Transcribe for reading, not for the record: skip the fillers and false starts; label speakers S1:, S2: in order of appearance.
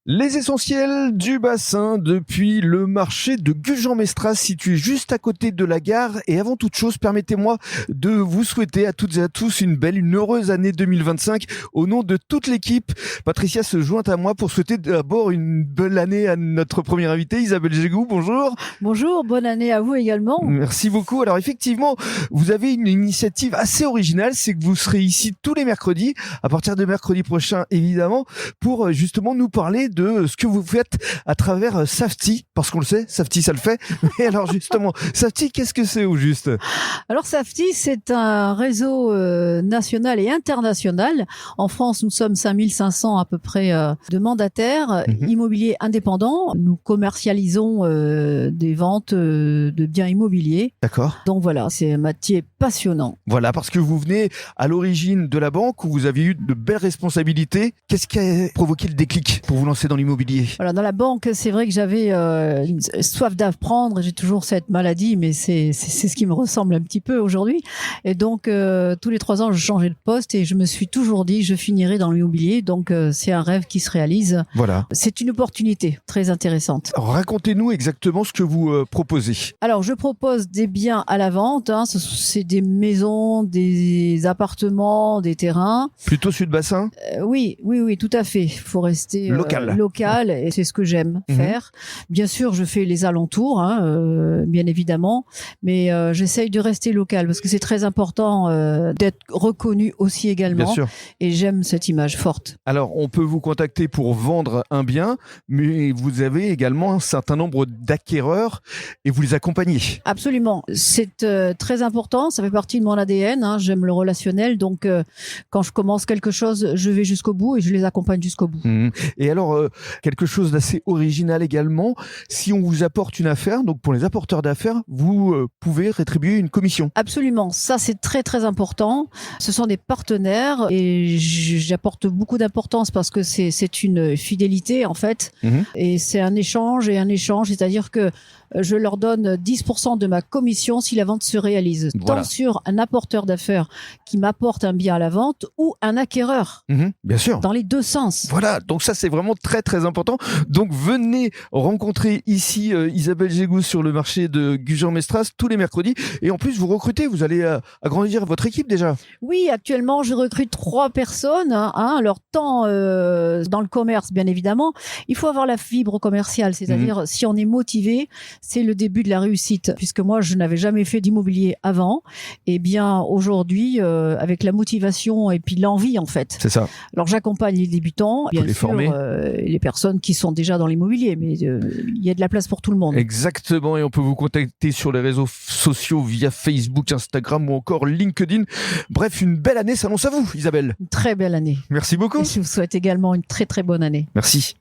S1: Les essentiels du bassin depuis le marché de Gujan-Mestras situé juste à côté de la gare. Et avant toute chose, permettez-moi de vous souhaiter à toutes et à tous une heureuse année 2025 au nom de toute l'équipe. Patricia se joint à moi pour souhaiter d'abord une belle année à notre première invitée, Isabelle Jégou. Bonjour.
S2: Bonjour, bonne année à vous également.
S1: Merci beaucoup. Alors effectivement, vous avez une initiative assez originale, c'est que vous serez ici tous les mercredis, à partir de mercredi prochain évidemment, pour justement nous parler de ce que vous faites à travers Safety, parce qu'on le sait, Safety ça le fait. Mais alors justement, Safety, qu'est-ce que c'est au juste ?
S2: Alors Safety, c'est un réseau national et international. En France, nous sommes 5500 à peu près de mandataires immobiliers indépendants. Nous commercialisons des ventes de biens immobiliers.
S1: D'accord.
S2: Donc voilà, c'est un métier passionnant.
S1: Voilà, parce que vous venez à l'origine de la banque où vous avez eu de belles responsabilités. Qu'est-ce qui a provoqué le déclic pour vous lancer dans l'immobilier ?
S2: Voilà, dans la banque, c'est vrai que j'avais une soif d'apprendre. J'ai toujours cette maladie, mais c'est ce qui me ressemble un petit peu aujourd'hui. Et donc, tous les 3 ans, je changeais de poste et je me suis toujours dit, je finirai dans l'immobilier. Donc, c'est un rêve qui se réalise.
S1: Voilà.
S2: C'est une opportunité très intéressante.
S1: Alors, racontez-nous exactement ce que vous proposez.
S2: Alors, je propose des biens à la vente. C'est des maisons, des appartements, des terrains.
S1: Plutôt Sud-Bassin ?
S2: Oui, tout à fait. Il faut rester local et c'est ce que j'aime faire. Bien sûr, je fais les alentours, bien évidemment, mais j'essaye de rester local parce que c'est très important d'être reconnu aussi également.
S1: Bien sûr.
S2: Et j'aime cette image forte.
S1: Alors, on peut vous contacter pour vendre un bien, mais vous avez également un certain nombre d'acquéreurs et vous les accompagnez. Absolument.
S2: C'est très important. Ça fait partie de mon ADN. J'aime le relationnel. Donc, quand je commence quelque chose, je vais jusqu'au bout et je les accompagne jusqu'au bout.
S1: Et alors, quelque chose d'assez original également, si on vous apporte une affaire, donc pour les apporteurs d'affaires, vous pouvez rétribuer une commission.
S2: Absolument. Ça, c'est très, très important. Ce sont des partenaires et j'apporte beaucoup d'importance parce que c'est une fidélité, en fait. Et c'est un échange, c'est-à-dire que je leur donne 10% de ma commission si la vente se réalise.
S1: Voilà.
S2: Tant sur un apporteur d'affaires qui m'apporte un bien à la vente ou un acquéreur.
S1: Bien sûr.
S2: Dans les deux sens.
S1: Voilà, donc ça c'est vraiment très très important. Donc venez rencontrer ici Isabelle Jégou sur le marché de Gujan-Mestras tous les mercredis. Et en plus vous recrutez, vous allez agrandir votre équipe déjà.
S2: Oui, actuellement je recrute 3 personnes. Alors tant dans le commerce bien évidemment, il faut avoir la fibre commerciale. C'est-à-dire si on est motivé, c'est le début de la réussite. Puisque moi je n'avais jamais fait d'immobilier avant. Et bien aujourd'hui avec la motivation et puis l'envie en fait.
S1: C'est ça.
S2: Alors j'accompagne les débutants, bien sûr, les personnes qui sont déjà dans l'immobilier, mais il y a de la place pour tout le monde.
S1: Exactement, et on peut vous contacter sur les réseaux sociaux via Facebook, Instagram ou encore LinkedIn. Bref, une belle année s'annonce à vous, Isabelle.
S2: Une très belle année.
S1: Merci beaucoup.
S2: Et je vous souhaite également une très très bonne année.
S1: Merci.